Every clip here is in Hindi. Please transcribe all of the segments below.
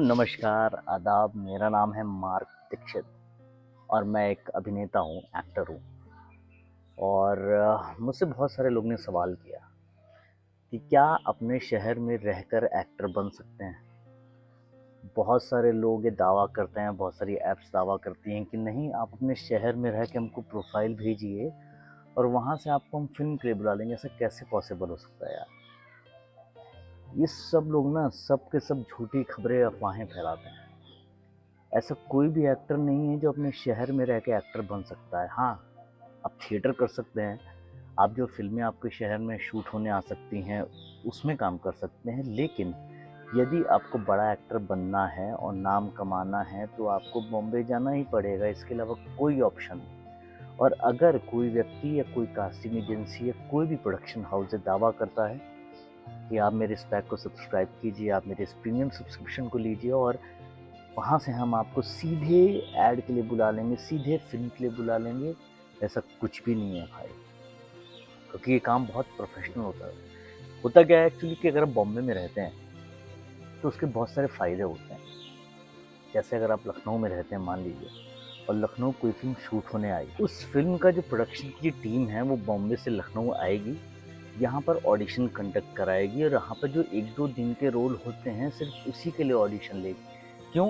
नमस्कार, आदाब। मेरा नाम है मार्क दीक्षित और मैं एक अभिनेता हूँ, एक्टर हूँ। और मुझसे बहुत सारे लोग ने सवाल किया कि क्या अपने शहर में रहकर एक्टर बन सकते हैं? बहुत सारे लोग ये दावा करते हैं, बहुत सारी ऐप्स दावा करती हैं कि नहीं, आप अपने शहर में रह के हमको प्रोफाइल भेजिए और वहाँ से आपको हम फ़िल्म के लिए बुला लेंगे। ऐसा कैसे पॉसिबल हो सकता है यार? ये सब लोग ना सब के सब झूठी खबरें, अफ़वाहें फैलाते हैं। ऐसा कोई भी एक्टर नहीं है जो अपने शहर में रह के एक्टर बन सकता है। हाँ, आप थिएटर कर सकते हैं, आप जो फ़िल्में आपके शहर में शूट होने आ सकती हैं, उसमें काम कर सकते हैं। लेकिन यदि आपको बड़ा एक्टर बनना है और नाम कमाना है, तो आपको बॉम्बे जाना ही पड़ेगा, इसके अलावा कोई ऑप्शन नहीं। और अगर कोई व्यक्ति या कोई कास्टिंग एजेंसी या कोई भी प्रोडक्शन हाउस ये दावा करता है कि आप मेरे इस पैक को सब्सक्राइब कीजिए, आप मेरे इस प्रीमियम सब्सक्रिप्शन को लीजिए और वहाँ से हम आपको सीधे ऐड के लिए बुला लेंगे, सीधे फ़िल्म के लिए बुला लेंगे, ऐसा कुछ भी नहीं है भाई। क्योंकि ये काम बहुत प्रोफ़ेशनल होता है। होता क्या है एक्चुअली कि अगर आप बॉम्बे में रहते हैं, तो उसके बहुत सारे फ़ायदे होते हैं। जैसे अगर आप लखनऊ में रहते हैं मान लीजिए, और लखनऊ कोई फ़िल्म शूट होने आई, उस फ़िल्म का जो प्रोडक्शन की जो टीम है वो बॉम्बे से लखनऊ आएगी, यहाँ पर ऑडिशन कंडक्ट कराएगी और यहाँ पर जो 1-2 दिन के रोल होते हैं सिर्फ़ उसी के लिए ऑडिशन लेगी। क्यों?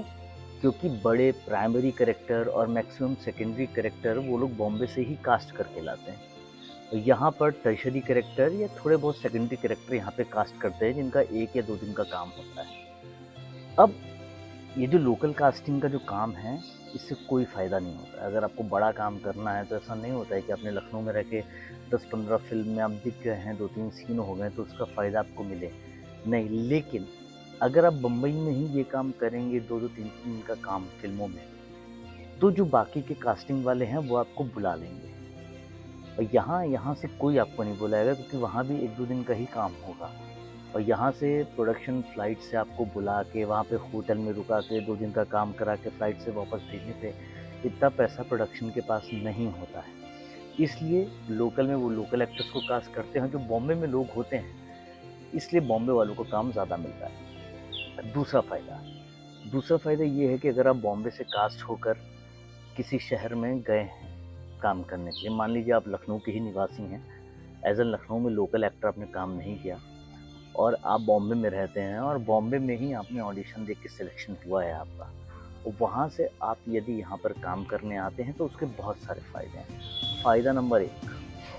क्योंकि बड़े प्राइमरी कैरेक्टर और मैक्सिमम सेकेंडरी कैरेक्टर वो लोग बॉम्बे से ही कास्ट करके लाते हैं। तो यहाँ पर टर्शरी कैरेक्टर या थोड़े बहुत सेकेंडरी कैरेक्टर यहाँ पे कास्ट करते हैं, जिनका 1 या 2 दिन का काम होता है। अब ये जो लोकल कास्टिंग का जो काम है, इससे कोई फ़ायदा नहीं होता है। अगर आपको बड़ा काम करना है तो ऐसा नहीं होता है कि आपने लखनऊ में रह के 10-15 फ़िल्म में आप दिख गए हैं, 2-3 सीन हो गए तो उसका फ़ायदा आपको मिले। नहीं, लेकिन अगर आप बम्बई में ही ये काम करेंगे, 2-2 3-3 दिन का काम फ़िल्मों में, तो जो बाकी के कास्टिंग वाले हैं वो आपको बुला लेंगे। और यहाँ यहाँ से कोई आपको नहीं बुलाएगा, क्योंकि वहाँ भी 1-2 दिन का ही काम होगा। और यहाँ से प्रोडक्शन फ़्लाइट से आपको बुला के वहाँ पे होटल में रुका के 2 दिन का काम करा के फ़्लाइट से वापस भेजने पे इतना पैसा प्रोडक्शन के पास नहीं होता है। इसलिए लोकल में वो लोकल एक्टर्स को कास्ट करते हैं जो बॉम्बे में लोग होते हैं, इसलिए बॉम्बे वालों को काम ज़्यादा मिलता है। दूसरा फ़ायदा ये है कि अगर आप बॉम्बे से कास्ट होकर किसी शहर में गए हैं काम करने के लिए, मान लीजिए आप लखनऊ के ही निवासी हैं, एज़ एन लखनऊ में लोकल एक्टर आपने काम नहीं किया और आप बॉम्बे में रहते हैं और बॉम्बे में ही आपने ऑडिशन दे के सिलेक्शन हुआ है आपका, और वहाँ से आप यदि यहाँ पर काम करने आते हैं तो उसके बहुत सारे फ़ायदे हैं। फ़ायदा नंबर 1,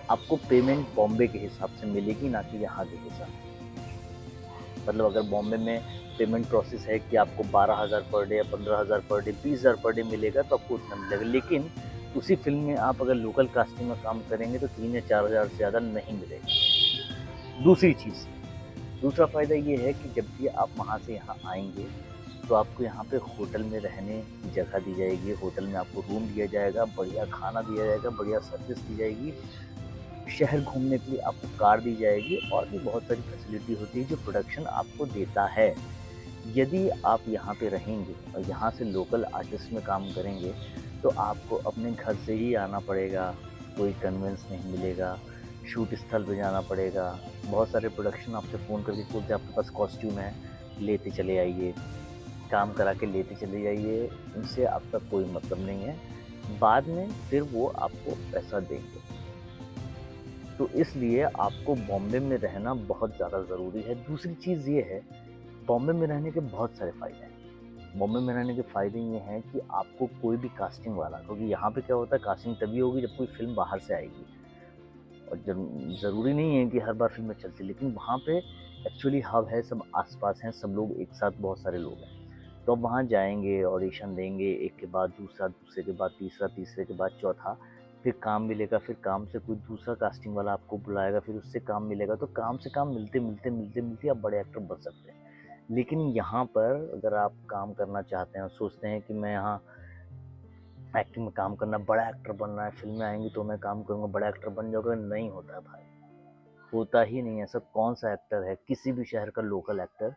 आपको पेमेंट बॉम्बे के हिसाब से मिलेगी, ना कि यहाँ के हिसाब से। मतलब अगर बॉम्बे में पेमेंट प्रोसेस है कि आपको 12,000 पर डे या 15,000 पर डे, 20,000 पर डे मिलेगा, तो आपको उतना मिलेगा। लेकिन उसी फ़िल्म में आप अगर लोकल कास्टिंग में काम करेंगे तो 3 या 4,000 से ज़्यादा नहीं मिलेगा। दूसरी चीज़, दूसरा फ़ायदा ये है कि जब भी आप वहाँ से यहाँ आएँगे, तो आपको यहाँ पे होटल में रहने की जगह दी जाएगी, होटल में आपको रूम दिया जाएगा, बढ़िया खाना दिया जाएगा, बढ़िया सर्विस दी जाएगी, शहर घूमने के लिए आपको कार दी जाएगी और भी बहुत सारी फैसिलिटी होती है जो प्रोडक्शन आपको देता है। यदि आप यहाँ पे रहेंगे और यहाँ से लोकल आर्टिस्ट में काम करेंगे, तो आपको अपने घर से ही आना पड़ेगा, कोई कन्वेंस नहीं मिलेगा, शूट स्थल पे जाना पड़ेगा। बहुत सारे प्रोडक्शन आपसे फ़ोन करके बोलते हैं आपके पास कॉस्ट्यूम है, लेते चले आइए, काम करा के लेते चले जाइए, उनसे आपका कोई मतलब नहीं है। बाद में फिर वो आपको पैसा देंगे। तो इसलिए आपको बॉम्बे में रहना बहुत ज़्यादा ज़रूरी है। दूसरी चीज़ ये है, बॉम्बे में रहने के बहुत सारे फ़ायदे हैं। बॉम्बे में रहने के फ़ायदे ये हैं कि आपको कोई भी कास्टिंग वाला, क्योंकि यहाँ पे क्या होता है, कास्टिंग तभी होगी जब कोई फ़िल्म बाहर से आएगी, और ज़रूरी नहीं है कि हर बार फ़िल्में चलती, लेकिन वहाँ पे एक्चुअली हब है, सब आस-पास हैं, सब लोग एक साथ, बहुत सारे लोग हैं। तो आप वहाँ जाएँगे, ऑडिशन देंगे, एक के बाद दूसरा, दूसरे के बाद तीसरा, तीसरे के बाद चौथा, फिर काम मिलेगा, फिर काम से कोई दूसरा कास्टिंग वाला आपको बुलाएगा, फिर उससे काम मिलेगा, तो काम से काम मिलते-मिलते आप बड़े एक्टर बन सकते हैं। लेकिन यहाँ पर अगर आप काम करना चाहते हैं और सोचते हैं कि मैं यहाँ एक्टिंग में काम करना, बड़ा एक्टर बनना है, फ़िल्में आएँगी तो मैं काम करूँगा, बड़ा एक्टर बन जाऊँगा, नहीं होता है भाई, होता ही नहीं है। ऐसा कौन-सा एक्टर है, किसी भी शहर का लोकल एक्टर,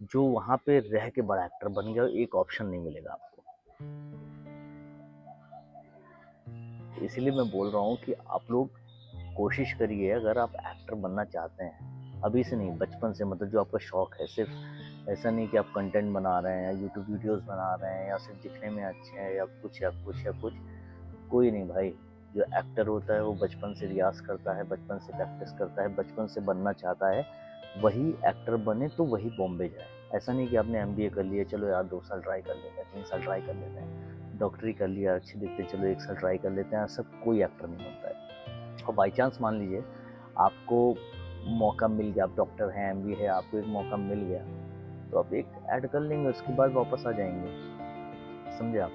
जो वहाँ पे रह के बड़ा एक्टर बन गया, एक ऑप्शन नहीं मिलेगा आपको। इसीलिए मैं बोल रहा हूँ कि आप लोग कोशिश करिए, अगर आप एक्टर बनना चाहते हैं, अभी से नहीं, बचपन से, मतलब जो आपका शौक है, सिर्फ ऐसा नहीं कि आप कंटेंट बना रहे हैं या यूट्यूब वीडियोस बना रहे हैं या सिर्फ दिखने में अच्छे हैं या कुछ या कुछ या कुछ। कोई नहीं भाई, जो एक्टर होता है वो बचपन से रियाज़ करता है, बचपन से प्रैक्टिस करता है, बचपन से बनना चाहता है, वही एक्टर बने तो वही बॉम्बे जाए। ऐसा नहीं कि आपने एमबीए कर लिया, चलो यार 2 साल ट्राई कर लेते हैं, 3 साल ट्राई कर लेते हैं, डॉक्टरी कर लिया अच्छी दिखते, चलो 1 साल ट्राई कर लेते हैं, ऐसा कोई एक्टर नहीं बनता है। और बाई चांस मान लीजिए आपको मौका मिल गया, आप डॉक्टर हैं, एमबीए है, आपको एक मौका मिल गया, तो आप एक ऐड कर लेंगे, उसके बाद वापस आ जाएंगे। समझे आप?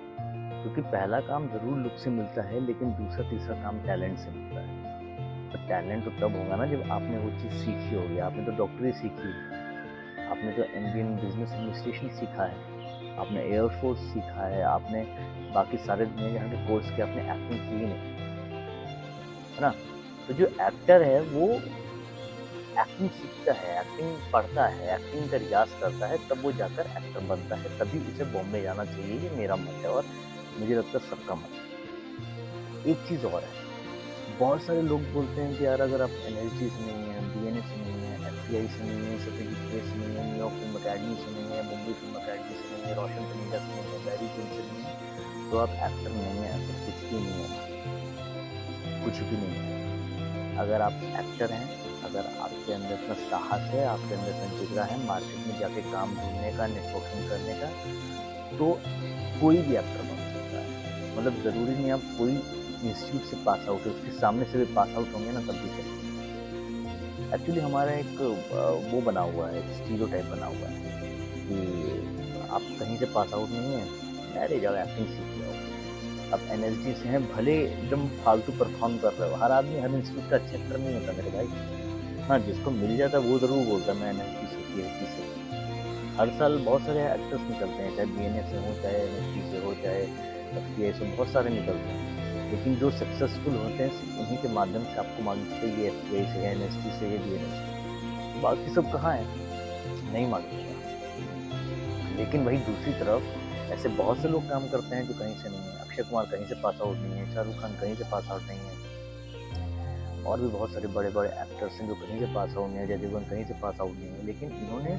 क्योंकि पहला काम ज़रूर लुक से मिलता है, लेकिन दूसरा तीसरा काम टैलेंट से मिलता है। तो टैलेंट तो तब होगा ना जब आपने वो चीज़ सीखी होगी। आपने तो डॉक्टरी सीखी, आपने तो एमबीए इन बिजनेस एडमिनिस्ट्रेशन सीखा है, आपने एयरफोर्स सीखा है, आपने बाकी सारे दुनिया जहाँ के कोर्स के, आपने एक्टिंग की नहीं, है ना? तो जो एक्टर है वो एक्टिंग सीखता है, एक्टिंग पढ़ता है, एक्टिंग का रियाज़ करता है, तब वो जाकर एक्टर बनता है, तभी उसे बॉम्बे जाना चाहिए, ये मेरा मत है और मुझे लगता है सबका मत है। एक चीज़ और है, बहुत सारे लोग बोलते हैं कि यार अगर आप एनएसडी से नहीं हैं, डीएनए से नहीं हैं, एफटीआई से नहीं हैं, सर्टिफिकेट से नहीं हैं, न्यूयॉर्क फिल्म अकेडमी से नहीं है, मुंबई फिल्म अकेडमी से नहीं है, रोशन तनीजा से नहीं है, बैरी फिल्म से नहीं है, तो आप एक्टर नहीं हैं। ऐसा कुछ भी नहीं है, कुछ भी नहीं है। अगर आप एक्टर हैं, अगर आपके अंदर इतना साहस है, आपके अंदर इतना जिगरा है मार्केट में जाके काम ढूंढने का, नेटवर्किंग करने का, तो कोई भी एक्टर बन सकता है। मतलब ज़रूरी नहीं आप कोई इंस्टीट्यूट से पास आउट है, उसके सामने से भी पास आउट होंगे ना तब भी चलेगा। एक्चुअली हमारा एक वो बना हुआ है, एक स्टीरियोटाइप बना हुआ है कि आप कहीं से पास आउट नहीं है, अरे जाओ एक्टिंग सीख जाओ। अब एनएसडी से हैं, भले एकदम फालतू परफॉर्म कर रहे हो, हर आदमी हर इंस्टीट्यूट का अच्छा एक्टर नहीं होता मेरे भाई। हाँ, जिसको मिल जाता है वो ज़रूर बोलता है मैं एनएसडी से, पीएचडी से। हर साल बहुत सारे एक्टर्स निकलते हैं, चाहे बीएनए से हो, चाहे एनएसडी से हो, चाहे एफटीआई से, बहुत सारे निकलते हैं। लेकिन जो सक्सेसफुल होते हैं सिर्फ उन्हीं के माध्यम से आपको मालूम चलता है, ये एफटीआई से है, एनएसडी से है, बीएनए से। बाकी सब कहाँ है, नहीं मालूम चला। लेकिन वही दूसरी तरफ ऐसे बहुत से लोग काम करते हैं जो कहीं से नहीं है। अक्षय कुमार कहीं से पास आउट नहीं है, शाहरुख खान कहीं से पास आउट नहीं है, और भी बहुत सारे बड़े बड़े एक्टर्स हैं जो कहीं से पास आउट नहीं है, अजय देवगन कहीं से पास आउट नहीं है, लेकिन इन्होंने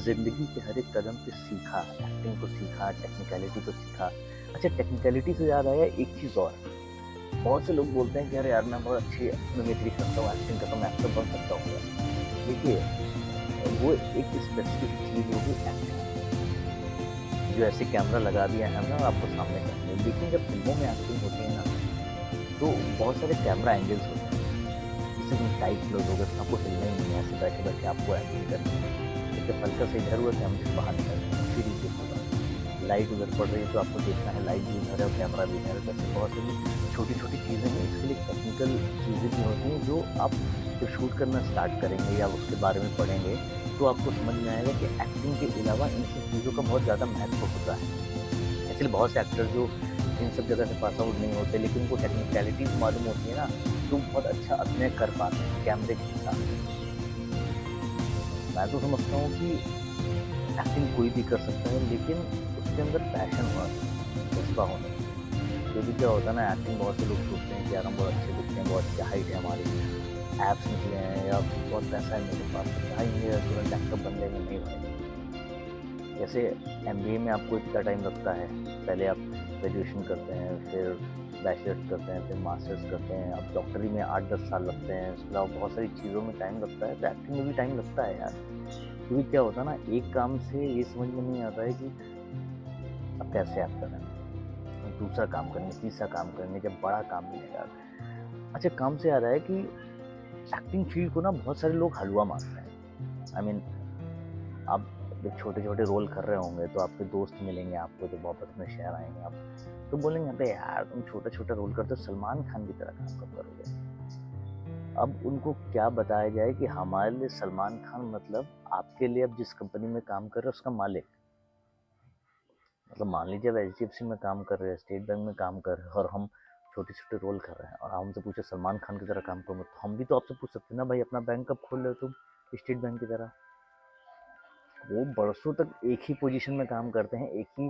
ज़िंदगी के हर एक कदम पे सीखा, एक्टिंग को सीखा, टेक्निकलिटी को सीखा। अच्छा, टेक्निकलिटी से याद आया एक चीज़ और, बहुत से लोग बोलते हैं कि अरे यार मैं बहुत अच्छी मिमिक्री करता हूँ, एक्टिंग करता हूँ, मैं एक्टर बन सकता हूँ। देखिए, वो एक स्पेसिफिक चीज़ होगी एक्टिंग, जो ऐसे कैमरा लगा दिया है हमने और आपको सामने कर दिया। लेकिन जब फिल्मों में एक्टिंग होती है ना, तो बहुत सारे कैमरा एंगल्स होते हैं, जैसे कि टाइट क्लोज हो गए, आपको हिलना ही नहीं है, ऐसे बैठे बैठे आपको एक्टिंग करनी है। जब हल्का से इधर हुआ कैमरे से बाहर निकल गया, फिर ये होगा, लाइट उधर पड़ रही है तो आपको देखना है लाइट भी उधर है और कैमरा भी इधर है। वैसे बहुत सारी छोटी छोटी चीज़ें हैं, इसके लिए टेक्निकल चीज़ें भी होती हैं जो आप जब शूट करना स्टार्ट करेंगे या उसके बारे में पढ़ेंगे तो आपको समझ में आएगा कि एक्टिंग के अलावा इन सब चीज़ों का बहुत ज़्यादा महत्व होता है। एक्चुअली बहुत से एक्टर जो इन सब जगह से पास आउट नहीं होते, लेकिन उनको टेक्निकलिटीज मालूम होती है ना, तो बहुत अच्छा अभिनय कर पाते हैं कैमरे के साथ। मैं तो समझता हूँ कि एक्टिंग कोई भी कर सकता है, लेकिन उसके अंदर पैशन होना चाहिए, जज्बा होना चाहिए। क्योंकि क्या होता है ना, एक्टिंग बहुत से लोग सोचते हैं कि यार हम बहुत अच्छे दिखते हैं, बहुत अच्छी हाइट है हमारी, एब्स निकले हैं या बहुत पैसा है मेरे पास, तो भाई मेरा तुरंत एक्टर बनने में नहीं भाई। जैसे एमबीए में आपको इतना टाइम लगता है, पहले आप ग्रेजुएशन करते हैं, फिर बैचलर्स करते हैं, फिर मास्टर्स करते हैं, अब डॉक्टरी में 8-10 साल लगते हैं, उसके अलावा बहुत सारी चीज़ों में टाइम लगता है, तो एक्टिंग में भी टाइम लगता है यार। क्योंकि क्या होता है ना, एक काम से ये समझ में नहीं आता है कि अब कैसे एक्टर हैं, दूसरा काम करेंगे, तीसरा काम करेंगे, जब बड़ा काम मिलेगा। अच्छा, काम से आ रहा है कि एक्टिंग फील्ड को ना बहुत सारे लोग हलवा मानते हैं। आई मीन, आप जब छोटे छोटे रोल कर रहे होंगे तो आपके दोस्त मिलेंगे आपको, जब वापस में शहर आएंगे आप, तो बोलेंगे अबे यार तुम छोटा छोटा रोल करते हो, सलमान खान की तरह काम कब करोगे। अब उनको क्या बताया जाए कि हमारे लिए सलमान खान मतलब आपके लिए अब जिस कंपनी में काम कर रहे हो उसका मालिक। मतलब मान लीजिए अब एचडीएफसी में काम कर रहे हैं, स्टेट बैंक में काम कर रहे हैं, और हम छोटे छोटे रोल कर रहे हैं, और हमसे पूछे सलमान खान की तरह काम करो, तो हम भी तो आपसे पूछ सकते हैं ना भाई, अपना बैंक कब खोल रहे हो तुम स्टेट बैंक की तरह। वो बरसों तक एक ही पोजीशन में काम करते हैं, एक ही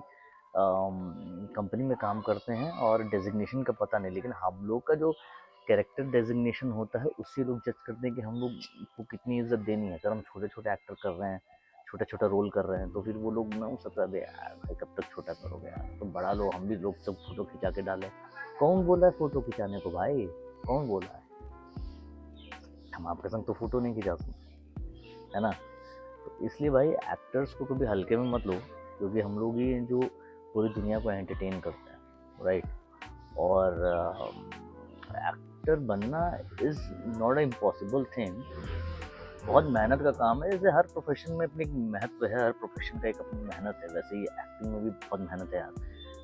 कंपनी में काम करते हैं, और डेजिग्नेशन का पता नहीं, लेकिन हम लोग का जो कैरेक्टर डेजिग्नेशन होता है उससे लोग जज करते हैं कि हम लोग को कितनी इज्जत देनी है। अगर हम छोटे छोटे एक्टर कर रहे हैं, छोटा छोटा रोल कर रहे हैं, तो फिर वो लोग ना उस सकता है यार भाई कब तक छोटा करोगे यार, तो बड़ा लो, हम भी लोग सब फोटो खिंचा के डालें। कौन बोला है फोटो खिंचाने को भाई, कौन बोला है? हम आपके संग तो फोटो नहीं खिंचा सकते, है ना? तो इसलिए भाई एक्टर्स को कभी हल्के में मत लो, क्योंकि हम लोग ही जो पूरी दुनिया को एंटरटेन करते हैं, राइट? और एक्टर बनना is not a impossible thing, बहुत मेहनत का काम है। जैसे हर प्रोफेशन में अपनी महत्व है, हर प्रोफेशन का एक अपनी मेहनत है, वैसे ही एक्टिंग में भी बहुत मेहनत है यार,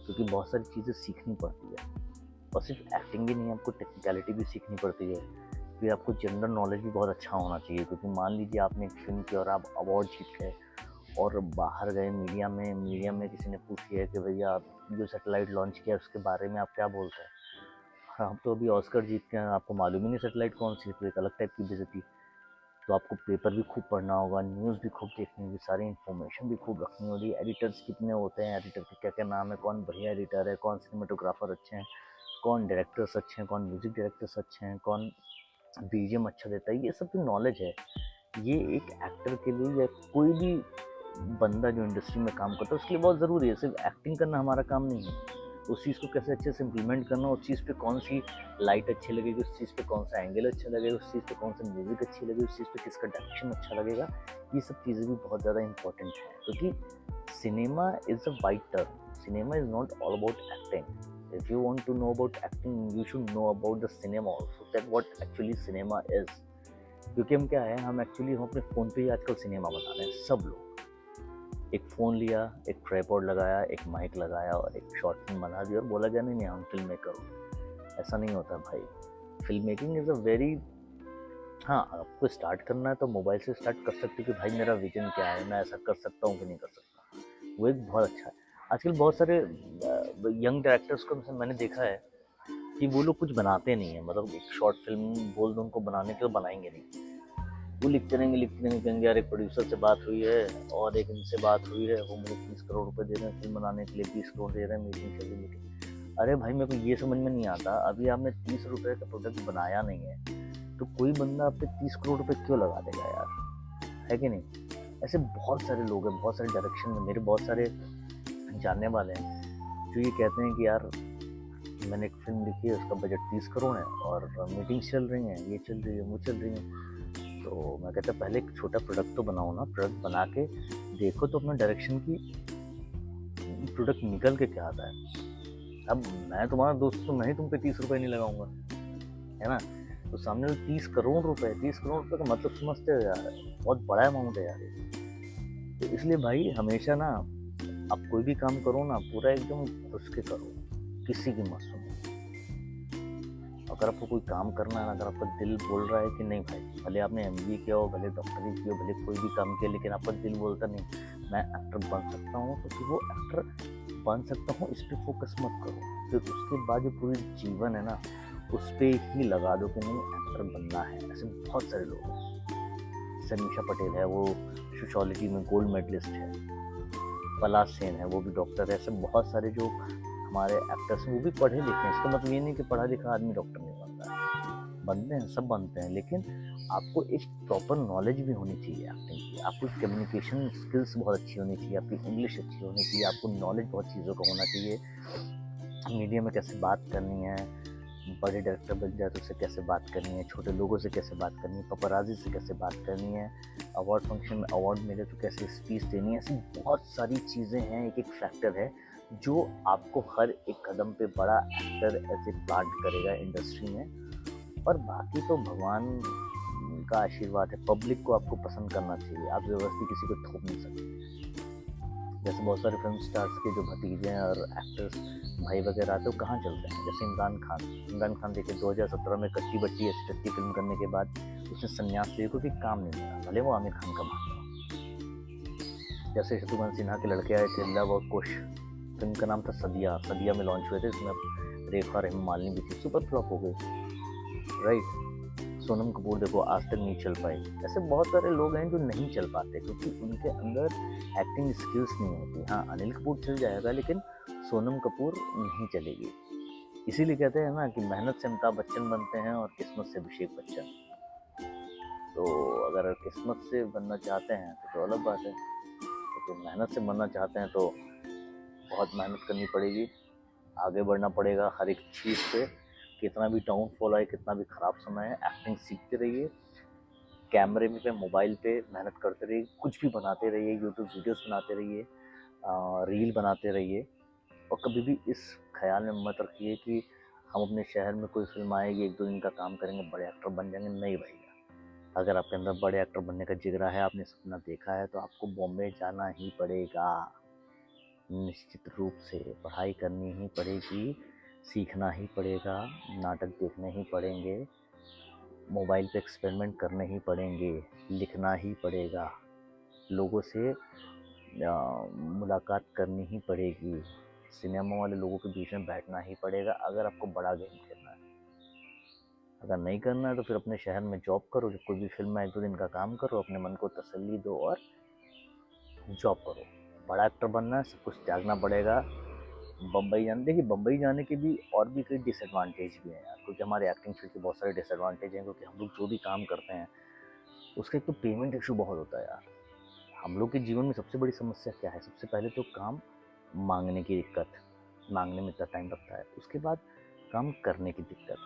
क्योंकि बहुत सारी चीज़ें सीखनी पड़ती है। और सिर्फ एक्टिंग ही नहीं, आपको टेक्निकलिटी भी सीखनी पड़ती है, फिर आपको जनरल नॉलेज भी बहुत अच्छा होना चाहिए, क्योंकि मान लीजिए आपने एक फिल्म की और आप अवार्ड जीत गए और बाहर गए मीडिया में किसी ने पूछ लिया कि भैया आप जो सैटेलाइट लॉन्च किया उसके बारे में आप क्या बोलते हैं? हाँ, हम तो अभी ऑस्कर जीत के हैं, आपको मालूम ही नहीं सैटेलाइट कौन सी, तो एक अलग टाइप की बेइज्जती। तो आपको पेपर भी खूब पढ़ना होगा, न्यूज़ भी खूब देखनी होगी, सारी इन्फॉर्मेशन भी खूब रखनी होगी, एडिटर्स कितने होते हैं, एडिटर के क्या क्या नाम है, कौन बढ़िया एडिटर है, कौन सिनेमाटोग्राफर अच्छे हैं, कौन डायरेक्टर्स अच्छे हैं, कौन म्यूजिक डायरेक्टर्स अच्छे हैं, कौन बीजीएम अच्छा देता है, ये सब जो नॉलेज है, ये एक एक्टर के लिए या कोई भी बंदा जो इंडस्ट्री में काम करता है उसके लिए बहुत ज़रूरी है। सिर्फ एक्टिंग करना हमारा काम नहीं है, उस चीज़ को कैसे अच्छे से इम्प्लीमेंट करना, उस चीज़ पे कौन सी लाइट अच्छी लगेगी, उस चीज़ पे कौन सा एंगल अच्छा लगेगा, उस चीज़ पे कौन सा म्यूज़िक अच्छी लगेगी, उस चीज़ पे किसका डायरेक्शन अच्छा लगेगा, ये सब चीज़ें भी बहुत ज़्यादा इंपॉर्टेंट है, क्योंकि cinema is a wide term, cinema is not all about acting. If you want to know about acting, you should know about the cinema also, that what actually cinema is. क्योंकि हम क्या है, हम एक्चुअली हम अपने फ़ोन पे ही आजकल सिनेमा बना रहे हैं सब लोग। एक फ़ोन लिया, एक ट्राइपॉड लगाया, एक माइक लगाया और एक शॉर्ट फिल्म बना दी और बोला गया नहीं हम फिल्म मेकर हो। ऐसा नहीं होता भाई। Film making is a very, हाँ, आपको स्टार्ट करना है तो मोबाइल से स्टार्ट कर सकते हो कि भाई मेरा विजन क्या है, मैं ऐसा कर सकता हूँ कि नहीं कर सकता। वो एक बहुत अच्छा है। आजकल बहुत सारे यंग डायरेक्टर्स को मैंने देखा है कि वो लोग कुछ बनाते नहीं है, मतलब एक शॉर्ट फिल्म बोल दो उनको बनाने के, तो बनाएंगे नहीं। वो लिखते रहेंगे कहेंगे यार एक प्रोड्यूसर से बात हुई है और एक इनसे बात हुई है, वो मुझे 30 करोड़ रुपए दे रहे हैं फिल्म बनाने के लिए, 20 करोड़ दे रहे हैं, मीटिंग चल रही मीटिंग। अरे भाई मेरे को ये समझ में नहीं आता, अभी आपने 30 रुपए का प्रोडक्ट बनाया नहीं है तो कोई बंदा आप पे 30 करोड़ रुपए क्यों लगा देगा यार, है कि नहीं? ऐसे बहुत सारे लोग हैं, बहुत सारे डायरेक्शन में मेरे बहुत सारे जानने वाले हैं जो ये कहते हैं कि यार मैंने एक फिल्म लिखी है, उसका बजट 30 करोड़ है और मीटिंग्स चल रही हैं, ये चल रही है, वो चल रही है। तो मैं कहता पहले एक छोटा प्रोडक्ट तो बनाओ ना, प्रोडक्ट बना के देखो तो अपना डायरेक्शन की प्रोडक्ट निकल के क्या आता है। अब मैं तुम्हारा दोस्त तो मैं ही तुम पे 30 रुपए नहीं लगाऊंगा, है ना? तो सामने तो 30 करोड़ रुपए, 30 करोड़ रुपए का मतलब समझते हो यार, बहुत बड़ा अमाउंट है यार। तो इसलिए भाई हमेशा ना आप कोई भी काम करो ना, पूरा एकदम घुस के करो, किसी की मत सुनो। अगर आपको कोई काम करना है, अगर आपका दिल बोल रहा है कि नहीं भाई, भले आपने एमबीए किया हो, भले डॉक्टरी की हो, भले कोई भी काम किया, लेकिन आपका दिल बोलता नहीं मैं एक्टर बन सकता हूँ, तो फिर वो एक्टर बन सकता हूँ इस पर फोकस मत करो। फिर उसके बाद जो पूरी जीवन है ना उस पर ही लगा दो कि नहीं एक्टर बनना है। ऐसे बहुत सारे लोग हैं, समीक्षा पटेल है, वो सोशियोलॉजी में गोल्ड मेडलिस्ट है, पलाश सेन है, वो भी डॉक्टर है। ऐसे बहुत सारे जो हमारे एक्टर्स हैं वो भी पढ़े लिखे हैं। इसका मतलब ये नहीं कि पढ़ा लिखा आदमी डॉक्टर नहीं बनता है, बनते हैं, सब बनते हैं, लेकिन आपको एक प्रॉपर नॉलेज भी होनी चाहिए एक्टिंग की, आपको कम्युनिकेशन स्किल्स बहुत अच्छी होनी चाहिए, आपकी इंग्लिश अच्छी होनी चाहिए, आपको नॉलेज बहुत चीज़ों का होना चाहिए, मीडिया में कैसे बात करनी है, बड़े डायरेक्टर बन जाए तो उससे कैसे बात करनी है, छोटे लोगों से कैसे बात करनी है, पपराजी से कैसे बात करनी है, अवार्ड फंक्शन में अवार्ड मिले तो कैसे स्पीच देनी है। ऐसी बहुत सारी चीज़ें हैं, एक एक फैक्टर है जो आपको हर एक कदम पे बड़ा एक्टर ऐसे प्लांट करेगा इंडस्ट्री में। और बाकी तो भगवान का आशीर्वाद है, पब्लिक को आपको पसंद करना चाहिए, आप ज़बरदस्ती किसी को थोप नहीं सकते। जैसे बहुत सारे फिल्म स्टार्स के जो भतीजे हैं और एक्टर्स भाई वगैरह आते हैं, वो कहाँ चलते हैं? जैसे इमरान खान देखिए 2017 में कच्ची बच्ची ऐसी टट्टी फिल्म करने के बाद उसने संन्यास लिया क्योंकि काम नहीं मिला, भले वो आमिर खान का मान। जैसे शत्रुघ्न सिन्हा के लड़के आए थे, लव और कुश, फिल्म का नाम था सदिया में लॉन्च हुए थे, इसमें रेखा और हेमा मालिनी भी थी, सुपर फ्लॉप हो गई, राइट? सोनम कपूर देखो आज तक नहीं चल पाई। ऐसे बहुत सारे लोग हैं जो नहीं चल पाते क्योंकि उनके अंदर एक्टिंग स्किल्स नहीं होती। हाँ, अनिल कपूर चल जाएगा लेकिन सोनम कपूर नहीं चलेगी। इसीलिए कहते हैं ना कि मेहनत से अमिताभ बच्चन बनते हैं और किस्मत से अभिषेक बच्चन। तो अगर किस्मत से बनना चाहते हैं तो अलग बात है, तो मेहनत से बनना चाहते हैं तो बहुत मेहनत करनी पड़ेगी, आगे बढ़ना पड़ेगा हर एक चीज़ पे। कितना भी डाउनफॉल आए, कितना भी ख़राब समय है, एक्टिंग सीखते रहिए, कैमरे में पे, मोबाइल पे मेहनत करते रहिए, कुछ भी बनाते रहिए, यूट्यूब वीडियोस बनाते रहिए, रील बनाते रहिए। और कभी भी इस ख्याल में मत रखिए कि हम अपने शहर में कोई फिल्म आएगी, 1-2 दिन का काम करेंगे, बड़े एक्टर बन जाएंगे। नहीं भैया, अगर आपके अंदर बड़े एक्टर बनने का जिगरा है, आपने सपना देखा है, तो आपको बॉम्बे जाना ही पड़ेगा। निश्चित रूप से पढ़ाई करनी ही पड़ेगी, सीखना ही पड़ेगा, नाटक देखने ही पड़ेंगे, मोबाइल पे एक्सपेरिमेंट करने ही पड़ेंगे, लिखना ही पड़ेगा, लोगों से मुलाकात करनी ही पड़ेगी, सिनेमा वाले लोगों के बीच में बैठना ही पड़ेगा अगर आपको बड़ा गेम खेलना है। अगर नहीं करना है तो फिर अपने शहर में जॉब करो, जब कोई भी फिल्म में 1-2 दिन का काम करो, अपने मन को तसल्ली दो और जॉब करो। बड़ा एक्टर बनना है, सब कुछ त्यागना पड़ेगा। बम्बई जाना, देखिए बम्बई जाने के भी और भी कई डिसएडवांटेज भी हैं यार, क्योंकि हमारे एक्टिंग फील्ड के बहुत सारे डिसएडवांटेज हैं, क्योंकि हम लोग जो भी काम करते हैं उसका एक तो पेमेंट इशू बहुत होता है यार। हम लोग के जीवन में सबसे बड़ी समस्या क्या है? सबसे पहले तो काम मांगने की दिक्कत, मांगने में इतना टाइम लगता है। उसके बाद काम करने की दिक्कत,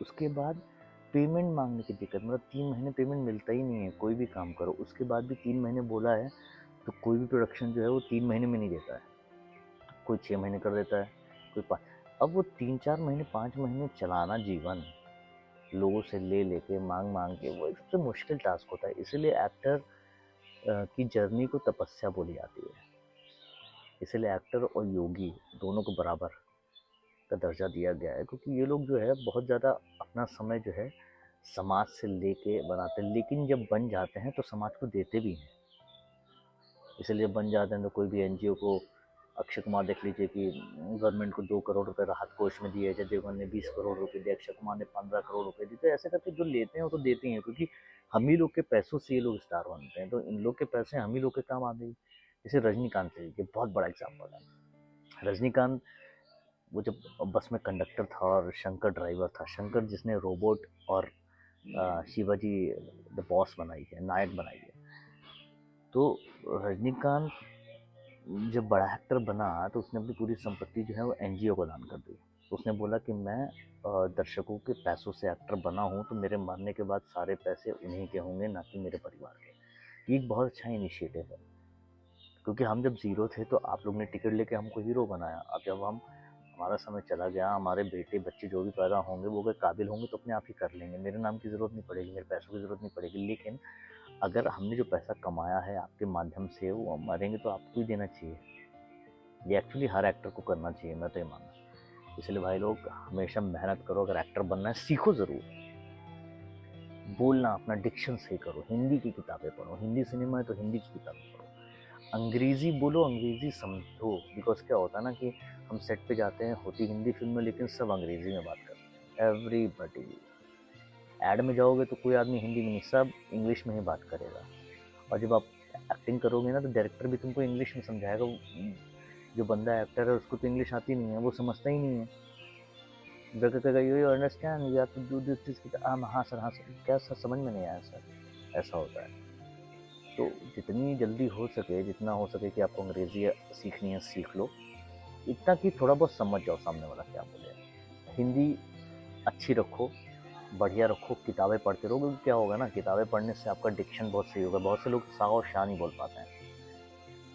उसके बाद पेमेंट मांगने की दिक्कत, मतलब 3 महीने पेमेंट मिलता ही नहीं है। कोई भी काम करो, उसके बाद भी 3 महीने बोला है तो कोई भी प्रोडक्शन जो है वो 3 महीने में नहीं देता है, कोई 6 महीने कर देता है, कोई 5। अब वो 3-4 महीने, 5 महीने चलाना जीवन लोगों से ले लेके, मांग मांग के, वो एक सबसे मुश्किल टास्क होता है। इसीलिए एक्टर की जर्नी को तपस्या बोली जाती है। इसलिए एक्टर और योगी दोनों को बराबर का दर्जा दिया गया है, क्योंकि ये लोग जो है बहुत ज़्यादा अपना समय जो है समाज से लेके बनाते हैं, लेकिन जब बन जाते हैं तो समाज को देते भी हैं। इसलिए बन जाते हैं तो कोई भी एनजीओ को, अक्षय कुमार देख लीजिए कि गवर्नमेंट को 2 करोड़ रुपए राहत कोष में दिए, अजय देवगन ने 20 करोड़ रुपए दिए, अक्षय कुमार ने 15 करोड़ रुपए दिए। तो ऐसे करके जो लेते हैं वो तो देते ही हैं, क्योंकि हम ही लोग के पैसों से ये लोग स्टार बनते हैं, तो इन लोग के पैसे हम ही लोग के काम आ गए। जैसे रजनीकांत है, ये बहुत बड़ा एग्जाम्पल है। रजनीकांत वो जब बस में कंडक्टर था और शंकर ड्राइवर था, शंकर जिसने रोबोट और शिवाजी द बॉस बनाई है, नायक बनाई है, तो रजनीकांत जब बड़ा एक्टर बना तो उसने अपनी पूरी संपत्ति जो है वो एनजीओ को दान कर दी। तो उसने बोला कि मैं दर्शकों के पैसों से एक्टर बना हूँ, तो मेरे मरने के बाद सारे पैसे उन्हीं के होंगे, ना कि मेरे परिवार के। ये एक बहुत अच्छा इनिशिएटिव है, क्योंकि हम जब ज़ीरो थे तो आप लोग ने टिकट लेके हमको हीरो बनाया। अब जब हमारा समय चला गया, हमारे बेटे बच्चे जो भी पैदा होंगे वो अगर काबिल होंगे तो अपने आप ही कर लेंगे, मेरे नाम की ज़रूरत नहीं पड़ेगी, मेरे पैसों की ज़रूरत नहीं पड़ेगी। लेकिन अगर हमने जो पैसा कमाया है आपके माध्यम से, वो हम मरेंगे तो आपको ही देना चाहिए। ये एक्चुअली हर एक्टर को करना चाहिए, मैं तो ये मानता। इसलिए भाई लोग हमेशा मेहनत करो, अगर एक्टर बनना है सीखो ज़रूर, बोलना अपना डिक्शन सही करो, हिंदी की किताबें पढ़ो, हिंदी सिनेमा है तो हिंदी की किताबें पढ़ो, अंग्रेज़ी बोलो, अंग्रेज़ी समझो। बिकॉज क्या होता है ना कि हम सेट पे जाते हैं, होती हिंदी फिल्म में, लेकिन सब अंग्रेज़ी में बात करते हैं, एवरीबडी। ऐड में जाओगे तो कोई आदमी हिंदी में नहीं, सब इंग्लिश में ही बात करेगा। और जब आप एक्टिंग करोगे ना तो डायरेक्टर भी तुमको इंग्लिश में समझाएगा। जो बंदा एक्टर है उसको तो इंग्लिश आती नहीं है, वो समझता ही नहीं है। डायरेक्टर कहेगा you understand, you have to do this this. हाँ सर, हाँ सर, क्या सर समझ में नहीं आया सर, ऐसा होता है। तो जितनी जल्दी हो सके, जितना हो सके कि आपको अंग्रेज़ी सीखनी है सीख लो, इतना कि थोड़ा बहुत समझ जाओ सामने वाला क्या बोले। हिंदी अच्छी रखो, बढ़िया रखो, किताबें पढ़ते रहो, क्योंकि क्या होगा ना, किताबें पढ़ने से आपका डिक्शन बहुत सही होगा। बहुत से लोग सा और शाह नहीं बोल पाते हैं,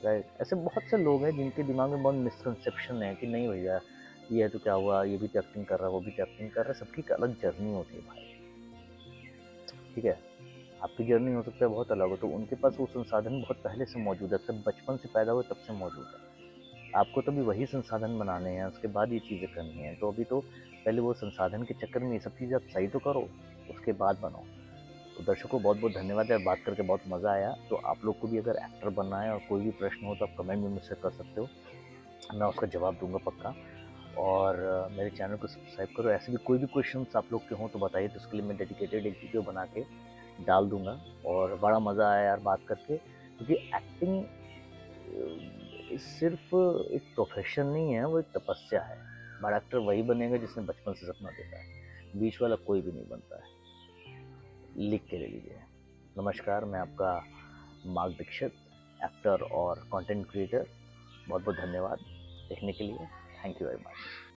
राइट। ऐसे बहुत से लोग हैं जिनके दिमाग में बहुत मिसकंसेप्शन है कि नहीं भैया ये है तो क्या हुआ, ये भी तो एक्टिंग कर रहा है, वो भी तो एक्टिंग कर रहा है। सबकी एक अलग जर्नी होती है भाई, ठीक है। आपकी जर्नी हो सकता है बहुत अलग हो, तो उनके पास वो संसाधन बहुत पहले से मौजूद है, तब बचपन से पैदा हुए तब से मौजूद है। आपको तो अभी वही संसाधन बनाने हैं, उसके बाद ये चीज़ें करनी है। तो अभी तो पहले वो संसाधन के चक्कर में ये सब चीज़ें आप सही तो करो, उसके बाद बनाओ। तो दर्शकों बहुत बहुत धन्यवाद यार, बात करके बहुत मज़ा आया। तो आप लोग को भी अगर एक्टर बनना है और कोई भी प्रश्न हो तो आप कमेंट में मुझसे कर सकते हो, मैं उसका जवाब दूंगा पक्का। और मेरे चैनल को सब्सक्राइब करो। ऐसे भी कोई भी क्वेश्चंस आप लोग के हों तो बताइए, तो उसके लिए मैं डेडिकेटेड एक वीडियो बना के डाल दूंगा। और बड़ा मज़ा आया यार बात करके, क्योंकि एक्टिंग सिर्फ एक प्रोफेशन नहीं है, वो एक तपस्या है। बड़ा एक्टर वही बनेगा जिसने बचपन से सपना देखा है, बीच वाला कोई भी नहीं बनता है। लिख के ले लीजिए। नमस्कार, मैं आपका मार्क दीक्षित, एक्टर और कंटेंट क्रिएटर। बहुत बहुत धन्यवाद देखने के लिए। Thank you very much.